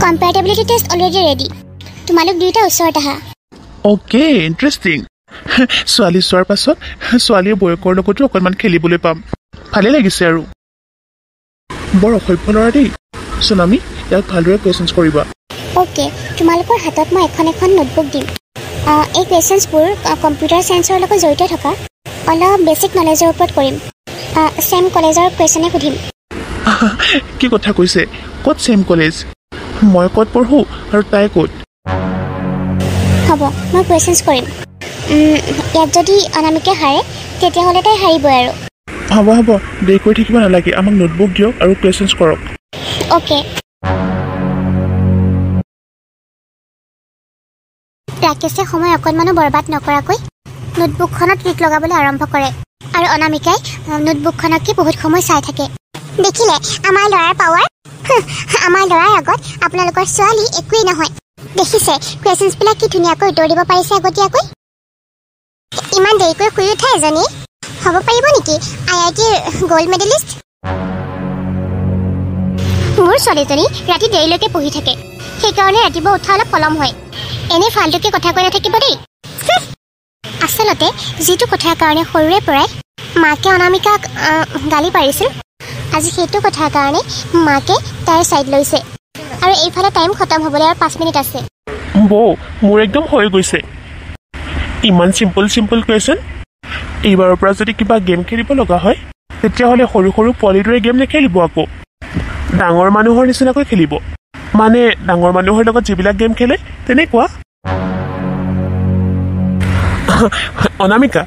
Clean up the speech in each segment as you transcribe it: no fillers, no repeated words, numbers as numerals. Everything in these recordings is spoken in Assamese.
কম্পেয়াৰেবিলিটি টেষ্ট অলৰেডি ৰেডি তোমালোক দুইটা ওচৰত আহা অ'কে ইণ্টাৰেষ্টিং ছোৱালী চোৱাৰ পাছত ছোৱালীৰ বয়কৰ লগতো অকণমান খেলিবলৈ পাম ভালে লাগিছে আৰু বৰ অসভ্য ল'ৰা দেই সোনামী ইয়াক ভালদৰে কুৱেশ্যনছ কৰিবা অ'কে তোমালোকৰ হাতত মই এখন নোটবুক দিম এই কুৱেশ্যনছবোৰ কম্পিউটাৰ চায়েন্সৰ লগত জড়িত থকা অলপ বেছিক নলেজৰ ওপৰত কৰিম ছেম কলেজৰ কুৱেশ্যনে সুধিম কি কথা কৈছে ক'ত ছেম কলেজ মই ক'ত পঢ়োঁ আৰু তাই ক'ত হ'ব মই কুৱেশ্যনছ কৰিম ইয়াত যদি অনামিকে হাৰে তেতিয়াহ'লে তাই হাৰিবই আৰু হ'ব দেৰি কৰি থাকিব নালাগে আমাক নোটবুক দিয়ক আৰু কুৱেশ্যনছ কৰক অ'কে ৰাকেশে সময় অকণমানো বৰবাদ নকৰাকৈ নোটবুকখনত টিক লগাবলৈ আৰম্ভ কৰে আৰু অনামিকাই নোটবুকখনকে বহুত সময় চাই থাকে দেখিলে আমাৰ ল'ৰাৰ পাৱাৰ আমাৰ ল'ৰাৰ আগত আপোনালোকৰ ছোৱালী একোৱেই নহয় দেখিছে কুৱেশ্যনছবিলাক কি ধুনীয়াকৈ উত্তৰ দিব পাৰিছে আগতীয়াকৈ ইমান দেৰিকৈ শুই উঠা এজনী হ'ব পাৰিব নেকি IITৰ গ'ল্ড মেডেলিষ্ট মোৰ ছোৱালীজনী ৰাতি দেৰিলৈকে পঢ়ি থাকে সেইকাৰণে ৰাতিপুৱা উঠা অলপ পলম হয় এনে ফাল্টুকে কথা কৈ নাথাকিব দেই আচলতে যিটো কথাৰ কাৰণে সৰুৰে পৰাই মাকে অনামিকাক গালি পাৰিছিল আজি সেইটো কথাৰ কাৰণে মাকে তাইৰ ছাইড লৈছে আৰু এইফালে টাইম খতম হ'বলৈ আৰু 5 মিনিট আছে বৌ মোৰ একদম হৈ গৈছে ইমান চিম্পল কুৱেশ্যন এইবাৰৰ পৰা যদি কিবা গেম খেলিব লগা হয় তেতিয়াহ'লে সৰু পোৱালিৰ দৰে গেম নেখেলিব আকৌ ডাঙৰ মানুহৰ নিচিনাকৈ খেলিব মানে ডাঙৰ মানুহৰ লগত যিবিলাক গেম খেলে তেনেকুৱা অনামিকা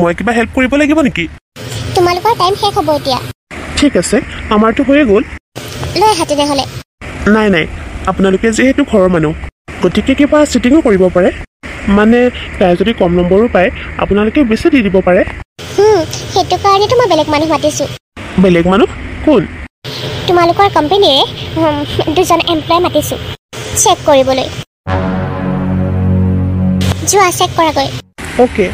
মই কিবা হেল্প কৰিব লাগিব নেকি তোমালোকৰ টাইম শেষ হ'ব এতিয়া ঠিক আছে আমাৰতো হৈয়ে গ'ল লৈ আহা তেনেহ'লে নাই আপোনালোকে যিহেতু ঘৰৰ মানুহ গতিকে কিবা চিটিঙো কৰিব পাৰে মানে তাই যদি কম নম্বৰো পায় আপোনালোকে বেছি দি দিব পাৰে সেইটো কাৰণেতো মই বেলেগ মানুহ মাতিছোঁ বেলেগ মানুহ কোন তোমালোকৰ কোম্পানীৰে দুজন এমপ্লয় মাতিছোঁ চেক কৰিবলৈ যোৱা চেক কৰাগৈ অ'কে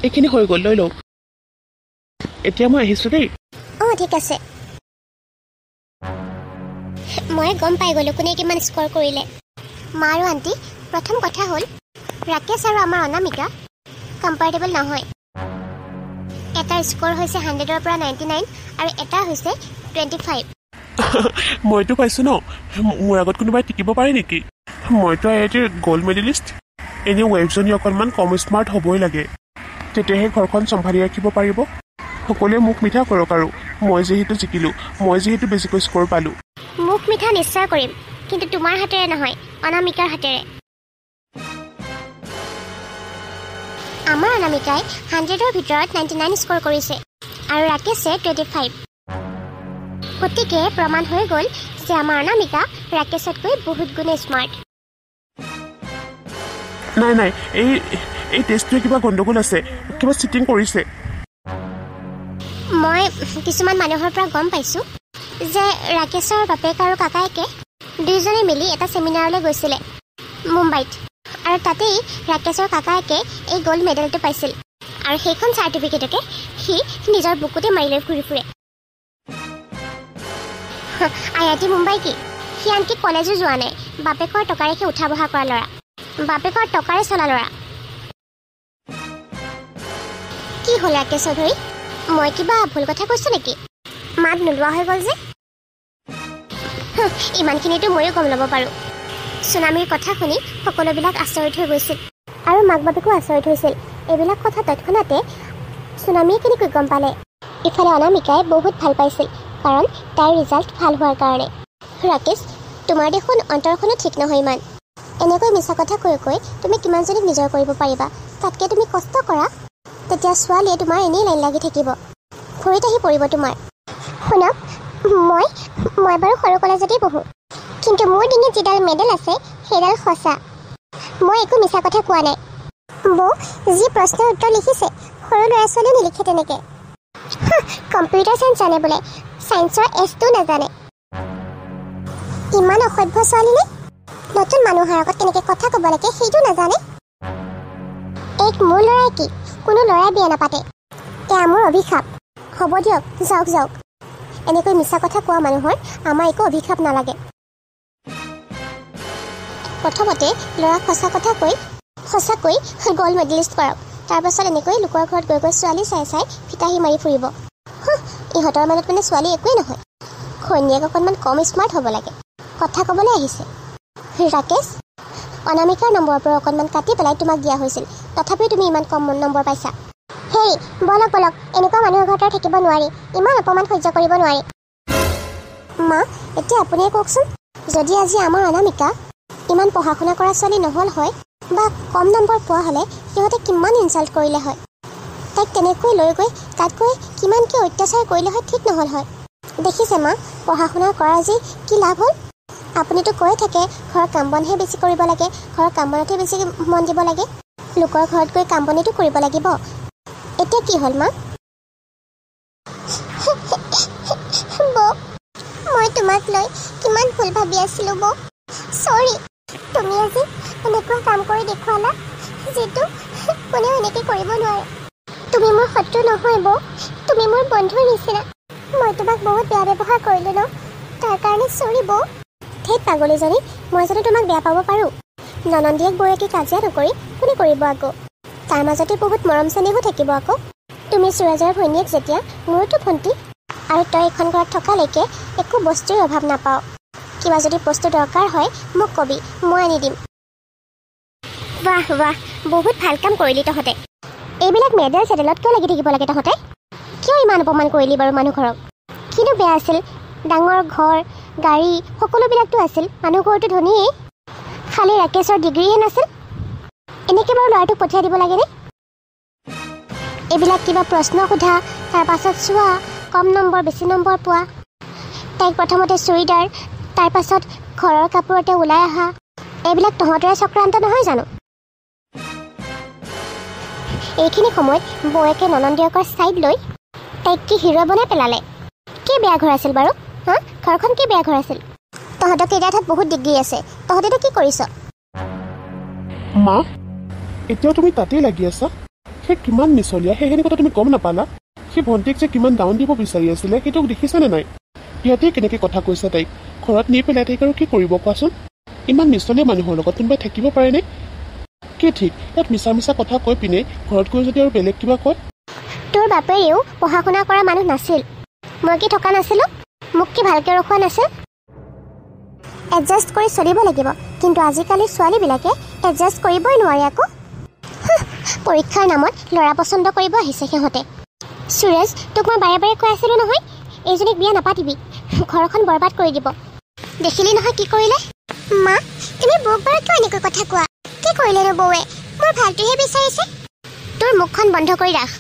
এইখিনি হৈ গ'ল লৈ লওক এতিয়া মই আহিছোঁ দেই ঠিক আছে মই গম পাই গ'লোঁ কোনে কিমান স্ক'ৰ কৰিলে মা আৰু আণ্টি প্ৰথম কথা হ'ল ৰাকেশ আৰু আমাৰ অনামিকা কম্পেয়াৰেবল নহয় এটাৰ স্ক'ৰ হৈছে 100ৰ পৰা 99 আৰু এটা হৈছে 25 মইতো পাইছোঁ ন মোৰ আগত কোনোবাই টিকিব পাৰে নেকি মইতো IITৰ গ'ল্ড মেডেলিষ্ট এনেও ৱাইফজনী অকণমান কম স্মাৰ্ট হ'বই লাগে তেতিয়াহে ঘৰখন চম্ভালি ৰাখিব পাৰিব সকলোৱে মুখ মিঠা কৰক আৰু মই যিহেতু জিকিলোঁ মই যিহেতু বেছিকৈ স্ক'ৰ পালোঁ মুখ মিঠা নিশ্চয় কৰিম কিন্তু তোমাৰ হাতেৰে নহয় অনামিকাৰ হাতেৰে আমাৰ অনামিকাই 100ৰ ভিতৰত 99 স্ক'ৰ কৰিছে আৰু ৰাকেশে 25 গতিকে প্ৰমাণ হৈ গ'ল যে আমাৰ অনামিকা ৰাকেশতকৈ বহুত গুণে স্মাৰ্ট নাই এই টেষ্টটোৱে কিবা গণ্ডগোল আছে কিবা চিটিং কৰিছে মই কিছুমান মানুহৰ পৰা গম পাইছোঁ যে ৰাকেশৰ বাপেক আৰু কাকায়েকে দুয়োজনে মিলি এটা ছেমিনাৰলৈ গৈছিলে মুম্বাইত আৰু তাতেই ৰাকেশৰ কাকায়েকে এই গ'ল্ড মেডেলটো পাইছিল আৰু সেইখন চাৰ্টিফিকেটকে সি নিজৰ বুকুতে মাৰি লৈ ঘূৰি ফুৰে IIT মুম্বাই কি সি আনকি কলেজো যোৱা নাই বাপেকৰ টকাৰে সি উঠা বহা কৰা ল'ৰা বাপেকৰ টকাৰে চলা ল'ৰা কি হ'ল ৰাকেশ চৌধুৰী মই কিবা ভুল কথা কৈছোঁ নেকি মাত নোলোৱা হৈ গ'ল যে ইমানখিনিতো ময়ো গম ল'ব পাৰোঁ সোনামীৰ কথা শুনি সকলোবিলাক আচৰিত হৈ গৈছিল আৰু মাক বাপেকো আচৰিত হৈছিল এইবিলাক কথা তৎক্ষণাতে সোনামীয়ে কেনেকৈ গম পালে ইফালে অনামিকাই বহুত ভাল পাইছিল কাৰণ তাইৰ ৰিজাল্ট ভাল হোৱাৰ কাৰণে ৰাকেশ তোমাৰ দেখোন অন্তৰখনো ঠিক নহয় ইমান এনেকৈ মিছা কথা কৈ তুমি কিমানজনীক নিজৰ কৰিব পাৰিবা তাতকৈ তুমি কষ্ট কৰা তেতিয়া ছোৱালীয়ে তোমাৰ এনেই লাইন লাগি থাকিব ভৰিত আহি পৰিব তোমাৰ শুনক মই বাৰু সৰু কলেজতেই পঢ়োঁ কিন্তু মোৰ ডিঙিত যিডাল মেডেল আছে সেইডাল সঁচা মই একো মিছা কথা কোৱা নাই বৌ যি প্ৰশ্নৰ উত্তৰ লিখিছে সৰু ল'ৰা ছোৱালীও নিলিখে তেনেকৈ কম্পিউটাৰ চায়েন্স জানে বোলে চায়েন্সৰ এছটো নাজানে ইমান অসভ্য ছোৱালীনে নতুন মানুহৰ আগত কেনেকৈ কথা ক'ব লাগে সেইটো নাজানে মোৰ ল'ৰাই কি কোনো ল'ৰাই বিয়া নাপাতে। এয়া মোৰ অভিশাপ। হ'ব দিয়ক, যাওক যাওক। এনেকৈ মিছা কথা কোৱা মানুহৰ আমাৰ একো অভিশাপ নালাগে। প্ৰথমতে ল'ৰাক সঁচাকৈ গ'ল্ড মেডেলিষ্ট কৰক। তাৰপাছত এনেকৈ লোকৰ ঘৰত গৈ গৈ ছোৱালী চাই চাই ফিতাহী মাৰি ফুৰিব। ইহঁতৰ মাজত মানে ছোৱালী একোৱেই নহয়। ঘৈণীয়েক অকণমান কম স্মাৰ্ট হ'ব লাগে। কথা ক'বলৈ আহিছে। ৰাকেশ, অনামিকাৰ নম্বৰৰ পৰা অকণমান কাটি পেলাই তোমাক দিয়া হৈছিল, তথাপিও তুমি ইমান কম নম্বৰ পাইছা। হেৰি, বলক বলক, এনেকুৱা মানুহৰ ঘৰত থাকিব নোৱাৰি। ইমান অপমান সহ্য কৰিব নোৱাৰি। মা, এতিয়া আপুনিয়ে কওকচোন, যদি আজি আমাৰ অনামিকা ইমান পঢ়া শুনা কৰা ছোৱালী নহ'ল হয় বা কম নম্বৰ পোৱা হ'লে সিহঁতে কিমান ইনচাল্ট কৰিলে হয়। তাইক তেনেকৈ লৈ গৈ তাত গৈ কিমান কি অত্যাচাৰ কৰিলে হয় ঠিক নহ'ল হয়। দেখিছে মা, পঢ়া শুনা কৰা যি কি লাভ হ'ল। আপুনিতো কৈ থাকে ঘৰৰ কাম বনহে বেছি কৰিব লাগে, ঘৰৰ কাম বনতহে বেছি মন দিব লাগে। লোকৰ ঘৰত গৈ কাম বনেতো কৰিব লাগিব। এতিয়া কি হ'ল মা? বৌ, মই তোমাক লৈ কিমান ভুল ভাবি আছিলোঁ বৌ। চৰি, তুমি আজি এনেকুৱা কাম কৰি দেখুৱালা যিটো কোনেও এনেকৈ কৰিব নোৱাৰে। তুমি মোৰ শত্ৰু নহয় বৌ, তুমি মোৰ বন্ধুৰ নিচিনা। মই তোমাক বহুত বেয়া ব্যৱহাৰ কৰিলোঁ ন, তাৰ কাৰণে চৰি বৌ। সেই পাগলীজনী, মই জানো তোমাক বেয়া পাব পাৰোঁ? ননন্দীয়েক বৌয়েকে কাজিয়া নকৰি কোনে কৰিব আকৌ? তাৰ মাজতে বহুত মৰম চেনেহো থাকিব আকৌ। তুমি সুৰজৰ ভৈনীয়েক যেতিয়া, মোৰোতো ভণ্টি। আৰু তই এখন ঘৰত থকালৈকে একো বস্তুৰ অভাৱ নাপাওঁ। কিবা যদি বস্তু দৰকাৰ হয় মোক কবি, মই আনি দিম। বাহ বাহ, বহুত ভাল কাম কৰিলি তহঁতে। এইবিলাক মেডেল চেডেলত কিয় লাগি থাকিব লাগে তহঁতে? কিয় ইমান অপমান কৰিলি বাৰু মানুহ ঘৰক? কিনো বেয়া আছিল? ডাঙৰ ঘৰ, গাড়ী সকলোবিলাকতো আছিল। মানুহ ঘৰটো ধনীয়েই, খালি ৰাকেশৰ ডিগ্ৰীহে নাছিল। এনেকৈ বাৰু ল'ৰাটোক পঠিয়াই দিব লাগেনে? এইবিলাক কিবা প্ৰশ্ন সোধা, তাৰপাছত চোৱা, কম নম্বৰ বেছি নম্বৰ পোৱা। তাইক প্ৰথমতে চুৰিদাৰ, তাৰপাছত ঘৰৰ কাপোৰতে ওলাই অহা। এইবিলাক তহঁতৰে চক্ৰান্ত নহয় জানো? এইখিনি সময়ত বৌয়েকে ননন্দীয়েকৰ ছাইড লৈ তাইক কি হিৰ' বনাই পেলালে। কি বেয়া ঘৰ আছিল বাৰু? ঘৰখন কি বেয়া ঘৰ আছিল? তহঁতক কেইটা ঠাইত বহুত ডিগ্ৰী আছে, তহঁতেতো কি কৰিছ? মা, এতিয়াও তুমি তাতেই লাগি আছা? সেই কিমান মিছলীয়া, সেইখিনি কথা তুমি গম নাপালা? সেই ভণ্টিক যে কিমান ডাউন দিব বিচাৰি আছিলে সেইটো দেখিছানে নাই? ইয়াতেই কেনেকৈ কথা কৈছা তাইক? ঘৰত নি পেলাই তাইক আৰু কি কৰিব কোৱাচোন? ইমান মিছলীয়া মানুহৰ লগত কোনোবাই থাকিব পাৰেনে? কি ঠিক, ইয়াত মিছা মিছা কথা কৈ পিনে ঘৰত গৈ যদি আৰু বেলেগ কিবা কয়। তোৰ বাপেৰেও পঢ়া শুনা কৰা মানুহ নাছিল। মই কি থকা নাছিলোঁ? মোক কি ভালকৈ ৰখোৱা নাছিল? এডজাষ্ট কৰি চলিব লাগিব, কিন্তু আজিকালি ছোৱালীবিলাকে এডজাষ্ট কৰিবই নোৱাৰে আকৌ। পৰীক্ষাৰ নামত ল'ৰা পচন্দ কৰিব আহিছে সিহঁতে। সুৰেশ, তোক মই বাৰে বাৰে কৈ আছিলোঁ নহয়, এইজনীক বিয়া নাপাতিবি, ঘৰখন বৰবাদ কৰি দিব। দেখিলি নহয় কি কৰিলে? মা, তুমি বৌক বাৰু কিয় এনেকৈ কথা কোৱা? কি কৰিলেনো বৌৱে? মোৰ ভালটোহে বিচাৰিছে। তোৰ মুখখন বন্ধ কৰি ৰাখ।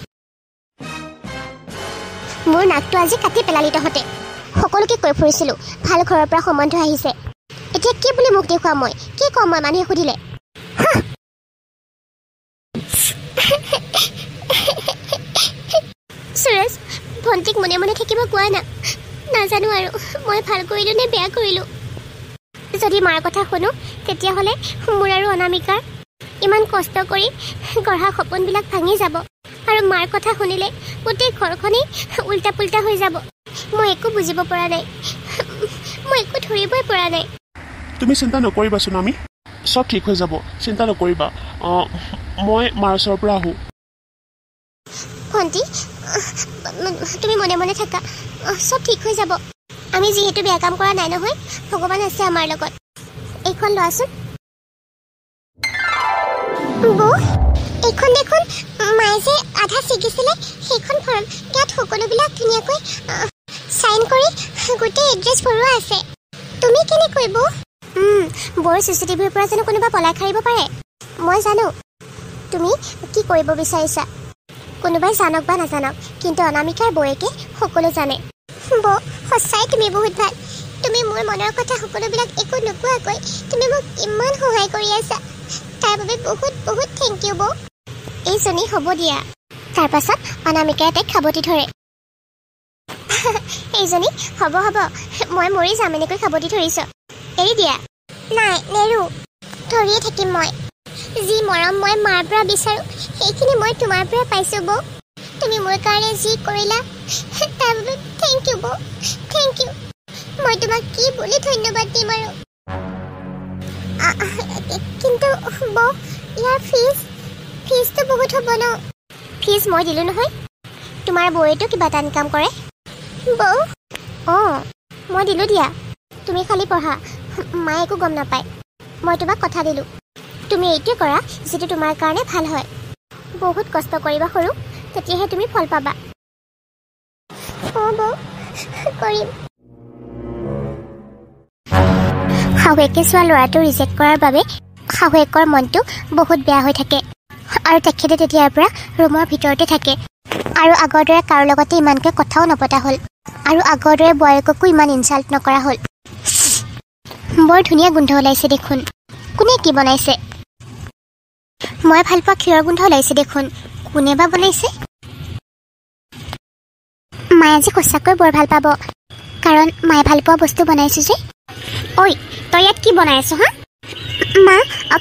মোৰ নাকটো আজি কাটি পেলালি তহঁতে। সকলোকে কৈ ফুৰিছিলোঁ ভাল ঘৰৰ পৰা সম্বন্ধ আহিছে। এতিয়া কি বুলি মুখ দেখুৱাম মই? কি ক'ম মই মানুহে সুধিলে? সুৰেশ, ভণ্টিক মনে মনে থাকিব কোৱা না। নাজানো আৰু মই ভাল কৰিলোঁ নে বেয়া কৰিলোঁ। যদি মাৰ কথা শুনো তেতিয়াহ'লে মোৰ আৰু অনামিকাৰ ইমান কষ্ট কৰি গঢ়া সপোনবিলাক ভাঙি যাব। আৰু মাৰ কথা শুনিলে গোটেই ঘৰখনেই উল্টা পুল্টা হৈ যাব। মই একো বুজিব পৰা নাই, মই একো ধৰিবই পৰা নাই। তুমি চিন্তা নকৰিবাচোন, আমি চব ঠিক হৈ যাব, চিন্তা নকৰিবা। মই মাৰ ওচৰৰ পৰা আহোঁ। ভণ্টি, তুমি মনে মনে থাকা, চব ঠিক হৈ যাব। আমি যিহেতু বেয়া কাম কৰা নাই নহয়, ভগৱান আছে আমাৰ লগত। এইখন লোৱাচোন। বৌ, এইখন দেখোন মায়ে যে আধা ছিগিছিলে সেইখন ফৰ্ম। ইয়াত সকলোবিলাক ধুনীয়াকৈ চাইন কৰি গোটেই এড্ৰেছ ভৰোৱা আছে। তুমি কেনেকৈ বৌ? বৌৰ CCTVৰ পৰা জানো কোনোবা পলাই খাৰিব পাৰে? মই জানো তুমি কি কৰিব বিচাৰিছা। কোনোবাই জানক বা নাজানক, কিন্তু অনামিকাৰ বৌয়েকে সকলো জানে। বৌ, সঁচাই তুমি বহুত ভাল। তুমি মোৰ মনৰ কথা সকলোবিলাক একো নোকোৱাকৈ তুমি মোক ইমান সহায় কৰি আছা, তাৰ বাবে বহুত বহুত থেংক ইউ বৌ। এইজনী হ'ব দিয়া। তাৰপাছত অনামিকাই তাইক খাবতি ধৰে। এইজনী হ'ব হ'ব, মই মৰি যাম এনেকৈ খাবতি ধৰিছ। এৰি দিয়া। নাই নেৰো, ধৰিয়ে থাকিম মই। যি মৰম মই মাৰ পৰা বিচাৰোঁ সেইখিনি মই তোমাৰ পৰা পাইছোঁ বৌ। তুমি মোৰ কাৰণে যি কৰিলা তাৰ বাবে থেংক ইউ বৌ, থেংক ইউ। মই তোমাক কি বুলি ধন্যবাদ দিম আৰু। কিন্তু বৌ ইয়াৰ ফিজটো বহুত হ'ব ন? ফিজ মই দিলোঁ নহয়, তোমাৰ বৌয়েতো কিবা এটা ইনকাম কৰে। বৌ অঁ মই দিলোঁ দিয়া, তুমি খালি পঢ়া, মায়ে একো গম নাপায়। মই তোমাক কথা দিলোঁ, তুমি এইটোৱে কৰা যিটো তোমাৰ কাৰণে ভাল হয়। বহুত কষ্ট কৰিবা সৰু, তেতিয়াহে তুমি ফল পাবা। অঁ বৌ কৰিম। শাহুৱেকে চোৱা ল'ৰাটো ৰিজেক্ট কৰাৰ বাবে শাহুৱেকৰ মনটো বহুত বেয়া হৈ থাকে আৰু তেখেতে তেতিয়াৰ পৰা ৰুমৰ ভিতৰতে থাকে আৰু আগৰ দৰে কাৰো লগতে ইমানকৈ কথাও নপতা হ'ল আৰু আগৰ দৰে বোৱাৰীককো ইমান ইনচাল্ট নকৰা হ'ল। বৰ ধুনীয়া গোন্ধ ওলাইছে দেখোন। কোনে কি বনাইছে? মই ভাল পোৱা ক্ষীৰৰ গোন্ধ ওলাইছে দেখোন। কোনে বা বনাইছে? মায়ে আজি সঁচাকৈ বৰ ভাল পাব, কাৰণ মায়ে ভাল পোৱা বস্তু বনাইছোঁ যে। ঐ তই ইয়াত কি বনাই আছ হা? মা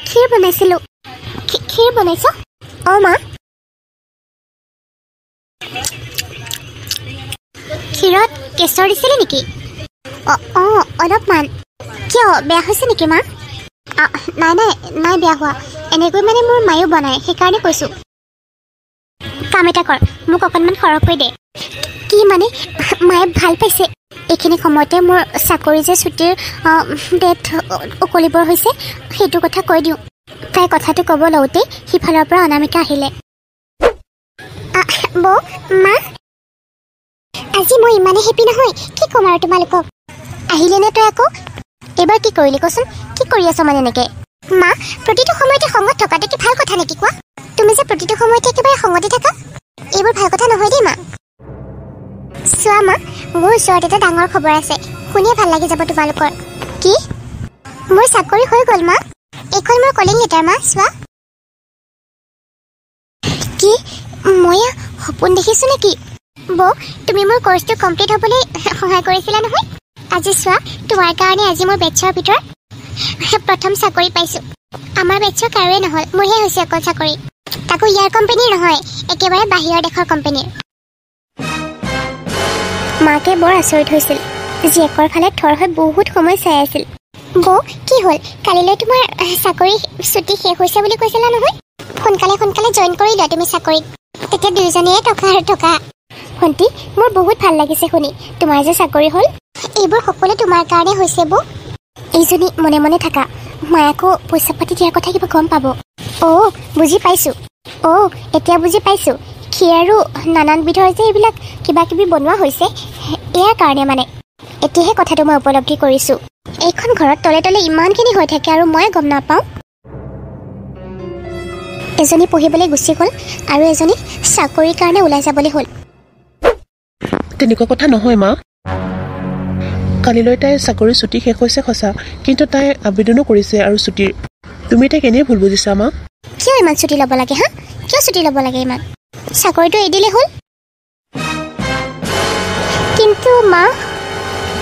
ক্ষীৰ বনাইছিলোঁ। ক্ষীৰ বনাইছ? অঁ মা। ক্ষীৰত কেশৰ দিছিলে নেকি? অঁ অলপমান। কিয় বেয়া হৈছে নেকি মা? নাই বেয়া হোৱা। এনেকৈ মানে মোৰ মায়েও বনায়, সেইকাৰণে কৈছোঁ। কাম এটা কৰ, মোক অকণমান সৰহকৈ দে। কি মানে মায়ে ভাল পাইছে? এইখিনি সময়তে মোৰ চাকৰি যে ছুটিৰ ডেট উকলিবৰ হৈছে সেইটো কথা কৈ দিওঁ। তাই কথাটো ক'ব লওঁতেই সিফালৰ পৰা অনামিকা আহিলে। বৌ মা আজি মই ইমানেই হেপী নহয়, কি ক'ম আৰু তোমালোকক। আহিলেনে তই আকৌ? এইবাৰ কি কৰিলি কচোন? কি কৰি আছ মানে এনেকৈ? মা প্ৰতিটো সময়তে খঙত থকাটো কি ভাল কথা নেকি কোৱা? তুমি যে প্ৰতিটো সময়তে একেবাৰে খঙতে থাকা, এইবোৰ ভাল কথা নহয় দেই মা। চোৱা মা, মোৰ ওচৰত এটা ডাঙৰ খবৰ আছে, শুনিয়ে ভাল লাগি যাব তোমালোকৰ। কি? মোৰ চাকৰি হৈ গ'ল মা। এইখন মোৰ কলিং লেটাৰ মা, চোৱা। কি মই সপোন দেখিছোঁ নেকি? বৌ তুমি মোৰ কৰ্চটো কমপ্লিট হ'বলৈ সহায় কৰিছিলা নহয়। আজি চোৱা, তোমাৰ কাৰণে আজি মোৰ বেটছৰ ভিতৰত প্ৰথম চাকৰি পাইছোঁ। আমাৰ বেটছৰ কাৰোৱে নহ'ল, মোৰহে হৈছে অকল চাকৰি। তাকো ইয়াৰ কোম্পানীৰ নহয়, একেবাৰে বাহিৰৰ দেশৰ কোম্পানীৰ। মাকে বৰ আচৰিত হৈছিল, জীয়েকৰ ফালে থৰ হৈ বহুত সময় চাই আছিল। বৌ কি হ'ল? কালিলৈ তোমাৰ চাকৰি ছুটি শেষ হৈছে বুলি কৈছিলা নহয়। সোনকালে জইন কৰি লোৱা তুমি চাকৰিত, তেতিয়া দুয়োজনীয়ে টকা আৰু টকা। ভণ্টি মোৰ বহুত ভাল লাগিছে শুনি, তোমাৰ যে চাকৰি হ'ল। এইবোৰ সকলো তোমাৰ কাৰণে হৈছে বৌ। এইজনী মনে মনে থাকা, মায়ে আকৌ পইচা পাতি দিয়াৰ কথা কিবা গম পাব। অঁ বুজি পাইছোঁ। অঁ এতিয়া বুজি পাইছোঁ। ক্ষীৰ আৰু নানান বিধৰ যে এইবিলাক কিবা কিবি বনোৱা হৈছে ইয়াৰ কাৰণে মানে। এতিয়াহে কথাটো মই উপলব্ধি কৰিছোঁ। এইখন ঘৰত তলে তলে ইমানখিনি হৈ থাকে আৰু মই গম নাপাওঁ। এজনী পঢ়িবলৈ গুচি গ'ল আৰু এজনী চাকৰিৰ কাৰণে ওলাই যাবলৈ হ'ল। তেনেকুৱা কথা নহয় মা। কালিলৈ তাইৰ চাকৰি ছুটি শেষ হৈছে সঁচা, কিন্তু তাই আবেদনো কৰিছে আৰু ছুটিৰ। তুমি তাইক এনেই ভুল বুজিছা মা। কিয় ইমান ছুটি ল'ব লাগে হা? কিয় ছুটি ল'ব লাগে ইমান? চাকৰিটো এৰি দিলে হ'ল। কিন্তু মা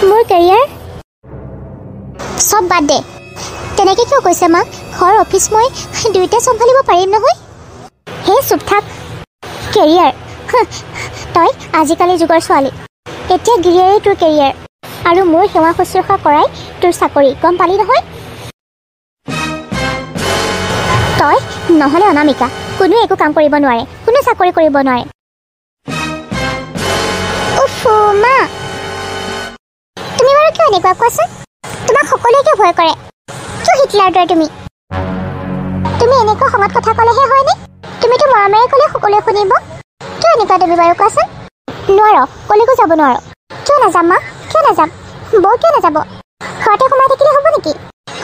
মোৰ কেৰিয়াৰ চব বাদ দে। তেনেকৈ কিয় কৈছে মা? ঘৰ অফিচ মই দুয়োটা চম্ভালিব পাৰিম নহয়। হে চুপ থাক। কেৰিয়াৰ তই আজিকালি যুগৰ ছোৱালী, এতিয়া গিৰিয়াৰেই তোৰ কেৰিয়াৰ আৰু মোৰ সেৱা শুশ্ৰূষা কৰাই তোৰ চাকৰি, গম পালি নহয়? তই নহ'লে অনামিকা কোনো একো কাম কৰিব নোৱাৰে, কোনো চাকৰি কৰিব নোৱাৰে। উফ মা তুমি বাৰু কিয় এনেকুৱা কোৱাচোন? তোমাক সকলোৱে কিয় ভয় কৰে? কিয় হিটলাৰ দৰে তুমি এনেকুৱা খঙত কথা ক'লেহে হয়নে? তুমিতো মৰমেৰে ক'লে সকলোৱে শুনিব। কিয় এনেকুৱা তুমি বাৰু কোৱাচোন? নোৱাৰ, ক'লৈকো যাব নোৱাৰ। কিয় নাযাম মা? কিয় নাযাম? বৌ কিয় নাযাব? ঘৰতে সোমাই থাকিলে হ'ব নেকি?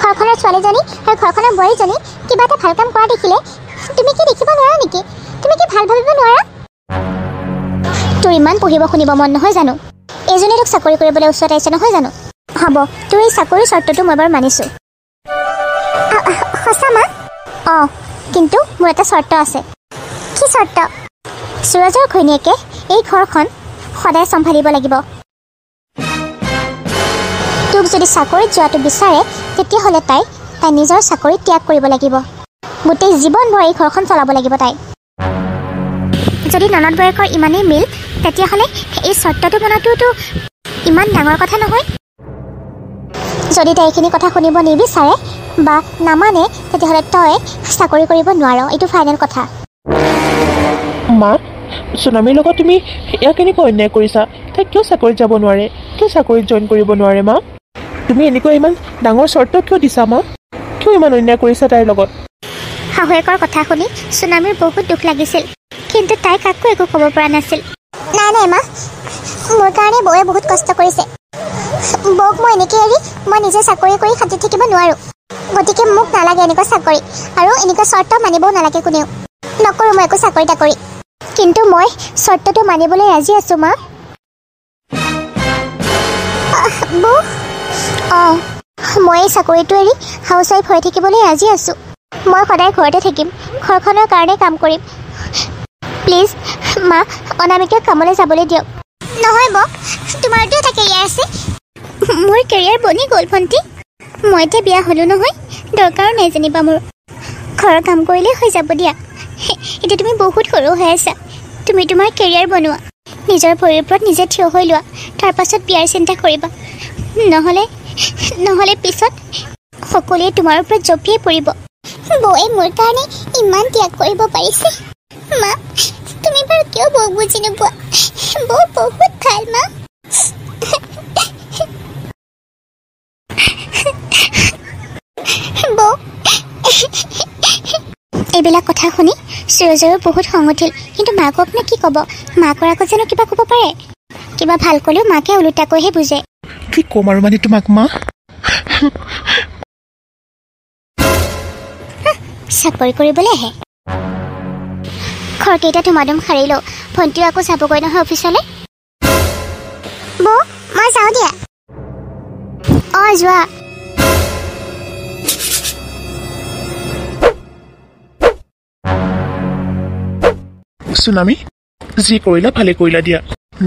ঘৰখনৰ ছোৱালীজনী আৰু ঘৰখনৰ বোৱাৰীজনী কিবা এটা ভাল কাম কৰা দেখিলে তুমি কি দেখিব নোৱাৰা নেকি? তুমি কি ভাল ভাবিব নোৱাৰা? তোৰ ইমান পঢ়িব শুনিব মন নহয় জানো? এইজনী তোক চাকৰি কৰিবলৈ ওচৰত আহিছে নহয় জানো? হ'ব, তোৰ এই চাকৰিৰ চৰ্তটো মই বাৰু মানিছোঁ। সঁচা মা? অঁ, কিন্তু মোৰ এটা চৰ্ত আছে। কি চৰ্ত? সুৰজৰ ঘৈণীয়েকে এই ঘৰখন সদায় চম্ভালিব লাগিব। তোক যদি চাকৰিত যোৱাটো বিচাৰে তেতিয়াহ'লে তাই নিজৰ চাকৰি ত্যাগ কৰিব লাগিব। গোটেই জীৱনভৰ এই ঘৰখন চলাব লাগিব তাই। যদি ননদ বয়েকৰ ইমানেই মিল, তেতিয়াহ'লে এই চৰ্তটো মনাটোতো ইমান ডাঙৰ কথা নহয়। যদি তাই এইখিনি কথা শুনিব নিবিচাৰে বা নামানে, তেতিয়াহ'লে তই চাকৰি কৰিব নোৱাৰ, এইটো ফাইনেল কথা। মা, সোনামীৰ লগত তুমি এয়া কেনেকৈ অন্যায় কৰিছা? তাই কিয় চাকৰিত যাব নোৱাৰে? কিয় চাকৰিত জইন কৰিব নোৱাৰে? মা, তুমি এনেকৈ ইমান ডাঙৰ চৰ্ত কিয় দিছা? মা, কিয় ইমান অন্যায় কৰিছা তাইৰ লগত? শাহুৱেকৰ কথা শুনি সোনামীৰ বহুত দুখ লাগিছিল, কিন্তু তাই কাকো একো ক'ব পৰা নাছিল। নাই মা, মোৰ কাৰণে বৌয়ে বহুত কষ্ট কৰিছে। বৌক মই এনেকৈ এৰি মই নিজে চাকৰি কৰি খাটি থাকিব নোৱাৰোঁ। গতিকে মোক নালাগে এনেকুৱা চাকৰি, আৰু এনেকুৱা চৰ্ত মানিবও নালাগে কোনেও। নকৰোঁ মই একো চাকৰি তাকৰি, কিন্তু মই চৰ্তটো মানিবলৈ ৰাজি আছোঁ মা। বৌ, অঁ, মই এই চাকৰিটো এৰি হাউচৱাইফ হৈ থাকিবলৈ ৰাজি আছোঁ। মই সদায় ঘৰতে থাকিম, ঘৰখনৰ কাৰণে কাম কৰিম। প্লিজ মা, অনামিকাক কামলৈ যাবলৈ দিয়ক। নহয় বৌ, তোমাৰতো এটা কেৰিয়াৰ আছে। মোৰ কেৰিয়াৰ বনি গ'ল ভণ্টি। মই এতিয়া বিয়া হ'লোঁ নহয়, দৰকাৰো নাই যেনিবা মোৰ। ঘৰৰ কাম কৰিলেই হৈ যাব দিয়া। এতিয়া তুমি বহুত সৰু হৈ আছা। তুমি তোমাৰ কেৰিয়াৰ বনোৱা, নিজৰ ভৰিৰ ওপৰত নিজে থিয় হৈ লোৱা, তাৰপাছত বিয়াৰ চিন্তা কৰিবা। নহ'লে পিছত সকলোৱে তোমাৰ ওপৰত জঁপিয়াই পৰিব। বৌয়ে মোৰ কাৰণে ইমান ত্যাগ কৰিব পাৰিছে। মা, তুমি বাৰু কিয় বৌক বুজি নোপোৱা? বৌ বহুত ভাল মা। বৌ, এইবিলাক কথা শুনি সুৰজৰো বহুত খং উঠিল, কিন্তু মাককনো কি ক'ব? মাকৰ আগত জানো কিবা ক'ব পাৰে? কিবা ভাল ক'লেও মাকে ওলোটাকৈহে বুজে। কি ক'ম আৰু মানে তোমাক? মা, চাকৰি কৰিবলৈ আহে। ঘৰকেইটা ধুমাধুম সাৰি লওঁ, ভণ্টিও আকৌ যাবগৈ নহয় অফিচলৈ। বৌ, মই যাওঁ দিয়া। অঁ, যোৱা। সোনামী, যি কৰিলা ভালে কৰিলা দিয়া।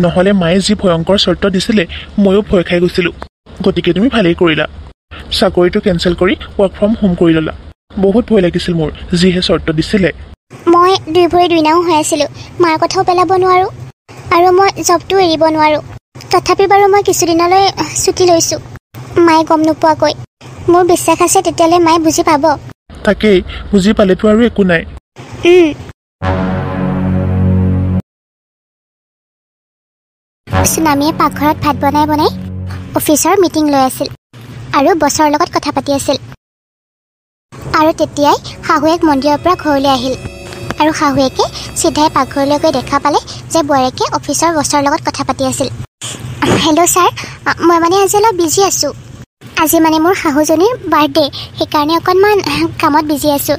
নহ'লে মায়ে যি ভয়ংকৰ চৰ্ত দিছিলে ময়ো ভয় খাই গৈছিলোঁ। গতিকে তুমি ভালেই কৰিলা, চাকৰিটো কেঞ্চেল কৰি ৱৰ্ক ফ্ৰম হোম কৰি ল'লা। বহুত ভয় লাগিছিল মোৰ, যিহে চৰ্ত দিছিলে। মই দুই ভৰি দুই নাও হৈ আছিলোঁ। মাৰ কথাও পেলাব নোৱাৰোঁ, আৰু মই জবটো এৰিব নোৱাৰোঁ। তথাপি বাৰু মই কিছুদিনলৈ ছুটি লৈছোঁ, মায়ে গম নোপোৱাকৈ। মোৰ বিশ্বাস আছে তেতিয়ালৈ মায়ে বুজি পাব। তাকেই, বুজি পালেতো আৰু একো নাই। সোনামীয়ে পাকঘৰত ভাত বনাই অফিচৰ মিটিং লৈ আছিল আৰু বছৰ লগত কথা পাতি আছিল। আৰু তেতিয়াই শাহুৱেক মন্দিৰৰ পৰা ঘৰলৈ আহিল, আৰু শাহুৱেকে চিধাই পাকঘৰলৈ গৈ দেখা পালে যে বোৱাৰীকে অফিচৰ বছৰ লগত কথা পাতি আছিল। হেল্ল' ছাৰ, মই মানে আজি অলপ বিজি আছোঁ। আজি মানে মোৰ শাহুজনীৰ বাৰ্থডে, সেইকাৰণে অকণমান কামত বিজি আছোঁ।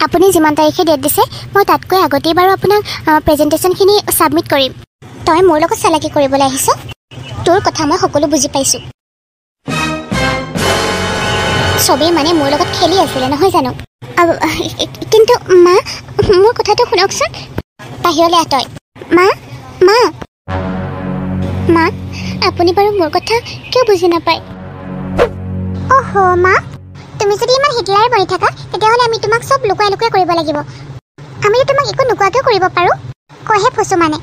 আপুনি যিমান তাৰিখে ডেট দিছে, মই তাতকৈ আগতেই বাৰু আপোনাক প্ৰেজেণ্টেশ্যনখিনি ছাবমিট কৰিম। তই মোৰ লগত চালাকি কৰিবলৈ আহিছ? তোৰ কথা মই সকলো বুজি পাইছোঁ। চবেই মানে মোৰ লগত খেলি আছিলে নহয় জানো? কিন্তু মা, মোৰ কথাটো শুনকচোন। বাহিৰলৈ আহ তই। মা, আপুনি বাৰু মোৰ কথা কিয় বুজি নাপায়? অহ মা, তুমি যদি ইমান হিটলাৰ বনি থাকা, তেতিয়াহ'লে আমি তোমাক চব লুকুৱাই কৰিব লাগিব। আমিতো তোমাক একো নোকোৱাকৈও কৰিব পাৰোঁ। কয়হে ফচো মানে।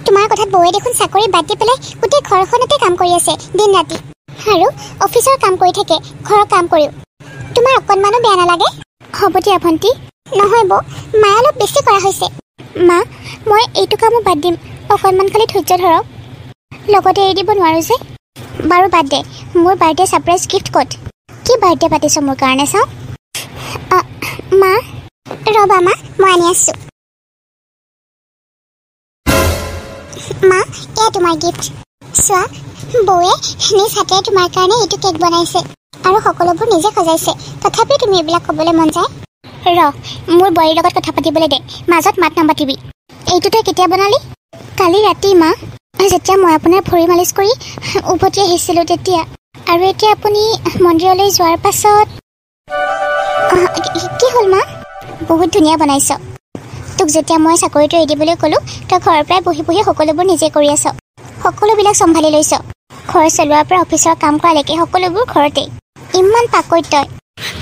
তোমাৰ কথাত বৌয়ে দেখোন চাকৰি বাদ দি পেলাই গোটেই ঘৰখনতে কাম কৰি আছে দিন ৰাতি, আৰু অফিচৰ কাম কৰি থাকে, ঘৰৰ কাম কৰিও। তোমাৰ অকণমানো বেয়া নালাগে? হ'ব দিয়া ভণ্টি। নহয় বৌ, মায়ে অলপ বেছি কৰা হৈছে। মা, মই এইটো কামো বাদ দিম, অকণমান খালি ধৈৰ্য ধৰক। লগতে এৰি দিব নোৱাৰোঁ যে। বাৰু বাদ দে, মোৰ বাৰ্থডে ছাৰপ্ৰাইজ গিফ্ট ক'ত? কি বাৰ্থডে পাতিছ মোৰ কাৰণে চাওঁ? মা, ৰ'বা মা, মই আনি আছোঁ। মা, এয়া তোমাৰ গিফ্ট। চোৱা, বৌয়ে নিজ হাতেৰে তোমাৰ কাৰণে এইটো কেক বনাইছে, আৰু সকলোবোৰ নিজে সজাইছে। তথাপিও তুমি এইবিলাক ক'বলৈ মন যায়? মোৰ বোৱাৰীৰ লগত কথা পাতিবলৈ দে, মাজত মাত নামাতিবি। এইটো তই কেতিয়া বনালি? কালি ৰাতি মা, যেতিয়া মই আপোনাৰ ভৰি মালিচ কৰি উভতি আহিছিলোঁ তেতিয়া। আৰু এতিয়া আপুনি মন্দিৰলৈ যোৱাৰ পাছত কি হ'ল মা? বহুত ধুনীয়া বনাইছ। তোক যেতিয়া মই চাকৰিটো এৰি দিবলৈ ক'লোঁ, তই ঘৰৰ পৰাই বহি সকলোবোৰ নিজে কৰি আছ। সকলোবিলাক চম্ভালি লৈছ। ঘৰ চলোৱাৰ পৰা অফিচৰ কাম কৰালৈকে সকলোবোৰ ঘৰতেই। ইমান পাকৈত তই।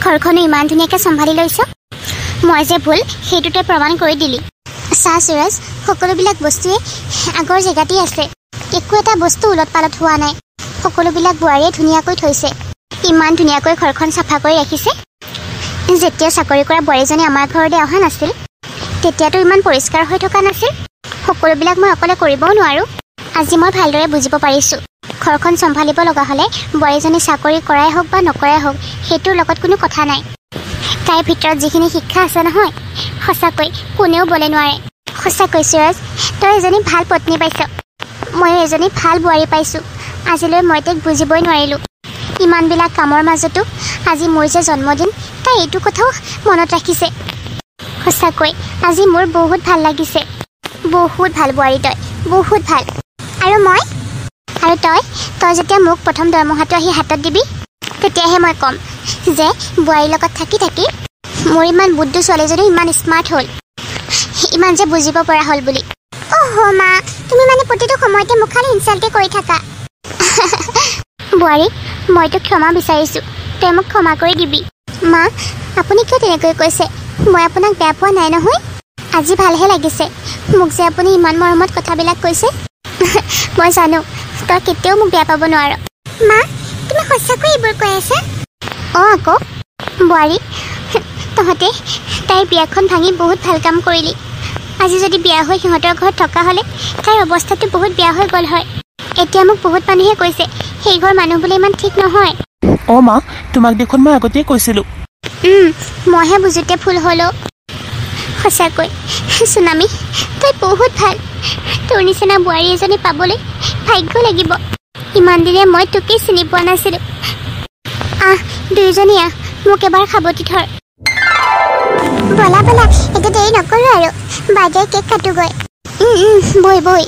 ঘৰখনো ইমান ধুনীয়াকৈ চম্ভালি লৈছ। মই যে ভুল সেইটোতে প্ৰমাণ কৰি দিলি চা সুৰজ সকলোবিলাক বস্তুৱে আগৰ জেগাতেই আছে একো এটা বস্তু উলট পালট হোৱা নাই সকলোবিলাক বোৱাৰীয়ে ধুনীয়াকৈ থৈছে ইমান ধুনীয়াকৈ ঘৰখন চাফা কৰি ৰাখিছে যেতিয়া চাকৰি কৰা বোৱাৰীজনী আমাৰ ঘৰলৈ অহা নাছিল তেতিয়াতো ইমান পৰিষ্কাৰ হৈ থকা নাছিল সকলোবিলাক মই অকলে কৰিবও নোৱাৰোঁ আজি মই ভালদৰে বুজিব পাৰিছোঁ ঘৰখন চম্ভালিব লগা হ'লে বোৱাৰীজনী চাকৰি কৰাই হওক বা নকৰাই হওক সেইটোৰ লগত কোনো কথা নাই তাইৰ ভিতৰত যিখিনি শিক্ষা আছে নহয় সঁচাকৈ কোনেও বলে নোৱাৰে সঁচাকৈ সুৰজ তই এজনী ভাল পত্নী পাইছ ময়ো এজনী ভাল বোৱাৰী পাইছোঁ আজিলৈ মই তাইক বুজিবই নোৱাৰিলোঁ ইমানবিলাক কামৰ মাজতো আজি মোৰ যে জন্মদিন তাই এইটো কথাও মনত ৰাখিছে সঁচাকৈ আজি মোৰ বহুত ভাল লাগিছে বহুত ভাল বোৱাৰী তই বহুত ভাল আৰু তই যেতিয়া মোক প্ৰথম দৰমহাটো আহি হাতত দিবি তেতিয়াহে মই ক'ম যে বোৱাৰীৰ লগত থাকি থাকি মোৰ ইমান বুদ্ধু ছোৱালীজনী ইমান স্মাৰ্ট হ'ল ইমান যে বুজিব পৰা হ'ল বুলি অহ মা তুমি মানে প্ৰতিটো সময়তে মোক খালি ইনচাল্টে কৰি থাকা বোৱাৰী মইতো ক্ষমা বিচাৰিছোঁ তই মোক ক্ষমা কৰি দিবি মা আপুনি কিয় তেনেকৈ কৈছে মই আপোনাক বেয়া পোৱা নাই নহয় আজি ভালহে লাগিছে মোক যে আপুনি ইমান মৰমত কথাবিলাক কৈছে মই জানো তই কেতিয়াও মোক বেয়া পাব নোৱাৰ মা তুমি সঁচাকৈ এইবোৰ কৈ আছা অঁ আকৌ বোৱাৰী তহঁতে তাইৰ বিয়াখন ভাঙি বহুত ভাল কাম কৰিলি আজি যদি বিয়া হৈ সিহঁতৰ ঘৰত থকা হ'লে তাইৰ অৱস্থাটো বহুত বেয়া হৈ গ'ল হয় এতিয়া মোক বহুত মানুহে কৈছে সেই ঘৰ মানুহ বোলে ইমান ঠিক নহয় অঁ মা তোমাক দেখোন মই আগতেই কৈছিলোঁ মইহে বুজোতে ভুল হ'লো সঁচাকৈ সুনামী তই বহুত ভাল তোৰ নিচিনা বোৱাৰী এজনী পাবলৈ ভাগ্য লাগিব ইমান দিনে মই তোকেই চিনি পোৱা নাছিলোঁ দুয়োজনী মোক এবাৰ সাৱটি ধৰ বলা বলা এতিয়া দেৰি নকৰোঁ আৰু বাইদেউ কেক কাটোগৈ বৈ